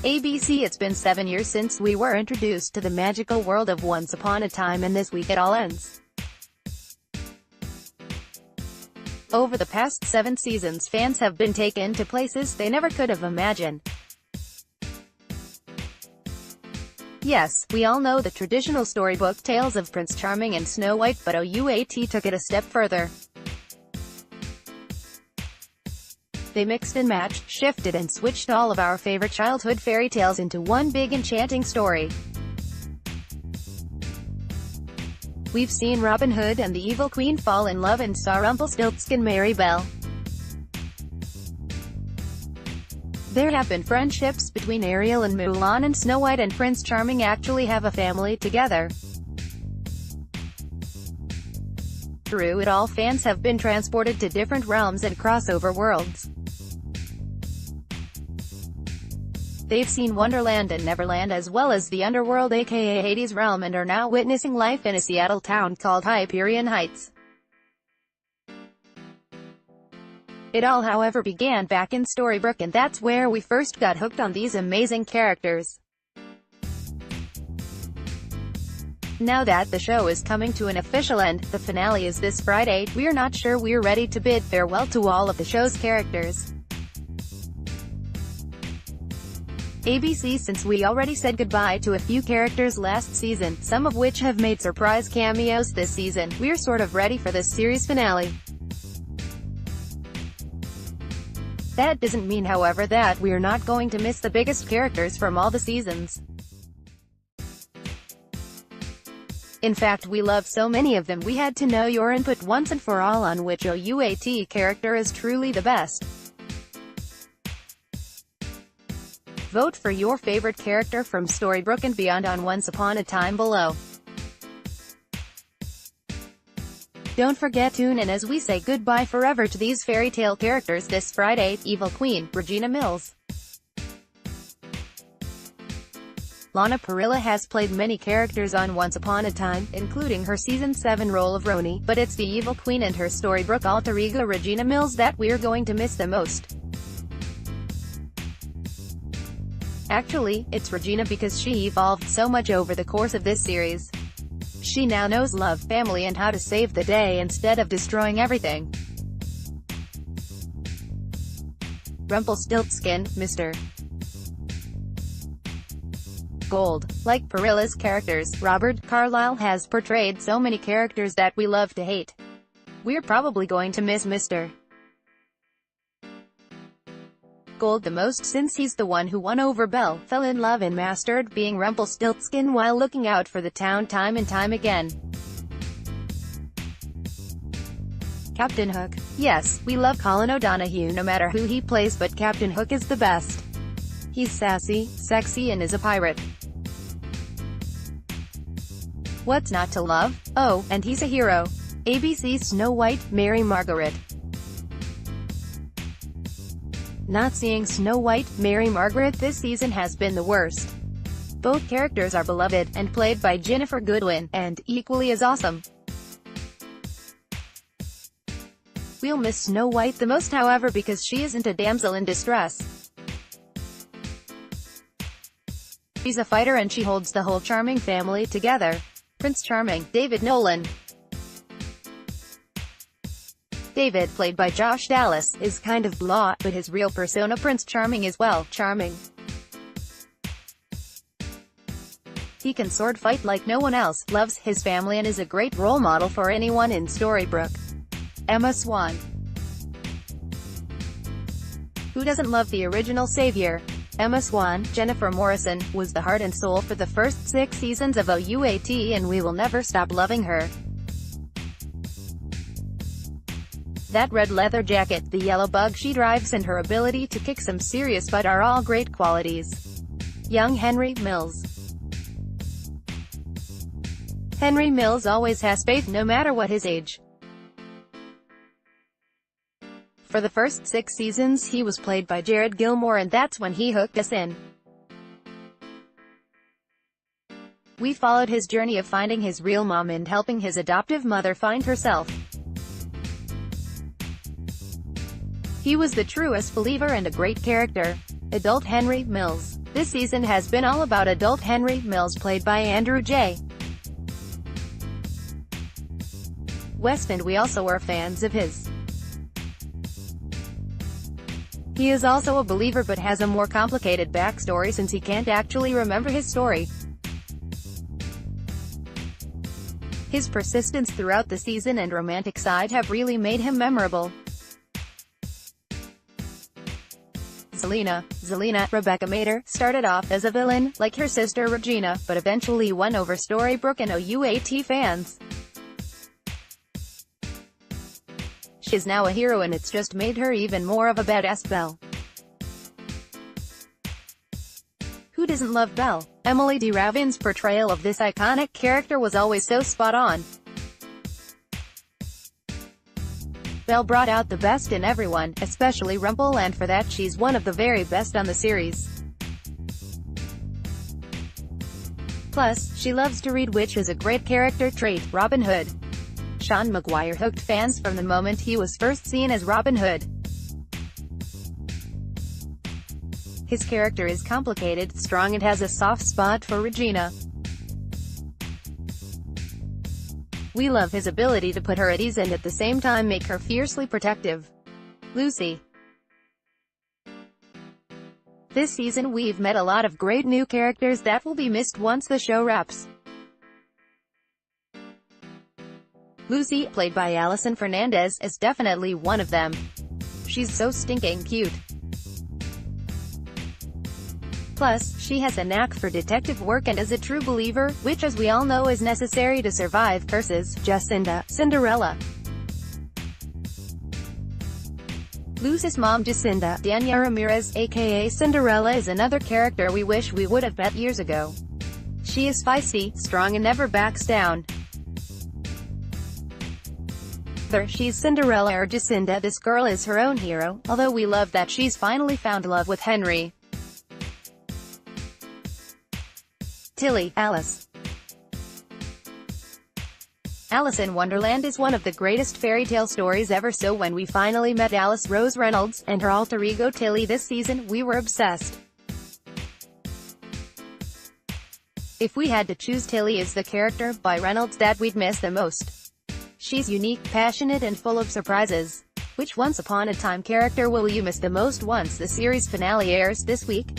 ABC, it's been 7 years since we were introduced to the magical world of Once Upon a Time, and this week it all ends. Over the past 7 seasons, fans have been taken to places they never could have imagined. Yes, we all know the traditional storybook tales of Prince Charming and Snow White, but OUAT took it a step further. They mixed and matched, shifted and switched all of our favorite childhood fairy tales into one big enchanting story. We've seen Robin Hood and the Evil Queen fall in love and saw Rumpelstiltskin marry Belle. There have been friendships between Ariel and Mulan, and Snow White and Prince Charming actually have a family together. Through it all, fans have been transported to different realms and crossover worlds. They've seen Wonderland and Neverland, as well as the Underworld aka Hades realm, and are now witnessing life in a Seattle town called Hyperion Heights. It all, however, began back in Storybrooke, and that's where we first got hooked on these amazing characters. Now that the show is coming to an official end, the finale is this Friday, we're not sure we're ready to bid farewell to all of the show's characters. ABC, since we already said goodbye to a few characters last season, some of which have made surprise cameos this season, we're sort of ready for this series finale. That doesn't mean, however, that we're not going to miss the biggest characters from all the seasons. In fact, we love so many of them, we had to know your input once and for all on which OUAT character is truly the best. Vote for your favorite character from Storybrooke and beyond on Once Upon a Time below. Don't forget to tune in as we say goodbye forever to these fairy tale characters this Friday. Evil Queen, Regina Mills. Lana Parrilla has played many characters on Once Upon a Time, including her Season 7 role of Roni, but it's the Evil Queen and her Storybrooke alter ego Regina Mills that we're going to miss the most. Actually, it's Regina because she evolved so much over the course of this series. She now knows love, family, and how to save the day instead of destroying everything. Rumpelstiltskin, Mr. Gold. Like Parrilla's characters, Robert Carlyle has portrayed so many characters that we love to hate. We're probably going to miss Mr. Gold the most, since he's the one who won over Belle, fell in love and mastered being Rumpelstiltskin while looking out for the town time and time again. Captain Hook. Yes, we love Colin O'Donoghue no matter who he plays, but Captain Hook is the best. He's sassy, sexy, and is a pirate. What's not to love? Oh, and he's a hero. ABC, Snow White, Mary Margaret. Not seeing Snow White, Mary Margaret this season has been the worst. Both characters are beloved, and played by Ginnifer Goodwin, and equally as awesome. We'll miss Snow White the most, however, because she isn't a damsel in distress. She's a fighter and she holds the whole Charming family together. Prince Charming, David Nolan. David, played by Josh Dallas, is kind of blah, but his real persona Prince Charming is, well, charming. He can sword fight like no one else, loves his family, and is a great role model for anyone in Storybrooke. Emma Swan. Who doesn't love the original savior? Emma Swan, Jennifer Morrison, was the heart and soul for the first 6 seasons of OUAT, and we will never stop loving her. That red leather jacket, the yellow bug she drives, and her ability to kick some serious butt are all great qualities. Young Henry Mills. Henry Mills always has faith no matter what his age. For the first 6 seasons he was played by Jared Gilmore, and that's when he hooked us in. We followed his journey of finding his real mom and helping his adoptive mother find herself. He was the truest believer and a great character. Adult Henry Mills. This season has been all about adult Henry Mills, played by Andrew J. West, and we also are fans of his. He is also a believer but has a more complicated backstory since he can't actually remember his story. His persistence throughout the season and romantic side have really made him memorable. Zelina, Rebecca Mater, started off as a villain, like her sister Regina, but eventually won over Storybrooke and OUAT fans. She's now a hero and it's just made her even more of a badass Belle. Who doesn't love Belle? Emily D. Ravin's portrayal of this iconic character was always so spot on. Belle brought out the best in everyone, especially Rumple, and for that she's one of the very best on the series. Plus, she loves to read, which is a great character trait. Robin Hood. Sean Maguire hooked fans from the moment he was first seen as Robin Hood. His character is complicated, strong, and has a soft spot for Regina. We love his ability to put her at ease and at the same time make her fiercely protective. Lucy. This season we've met a lot of great new characters that will be missed once the show wraps. Lucy, played by Allison Fernandez, is definitely one of them. She's so stinking cute. Plus, she has a knack for detective work and is a true believer, which as we all know is necessary to survive curses. Cinderella. Lucy's mom Jacinda, Dania Ramirez, aka Cinderella, is another character we wish we would have met years ago. She is feisty, strong, and never backs down. Whether she's Cinderella or Jacinda, this girl is her own hero, although we love that she's finally found love with Henry. Tilly, Alice. Alice in Wonderland is one of the greatest fairy tale stories ever, so when we finally met Alice Rose Reynolds, and her alter ego Tilly this season, we were obsessed. If we had to choose, Tilly is the character by Reynolds that we'd miss the most. She's unique, passionate, and full of surprises. Which Once Upon a Time character will you miss the most once the series finale airs this week?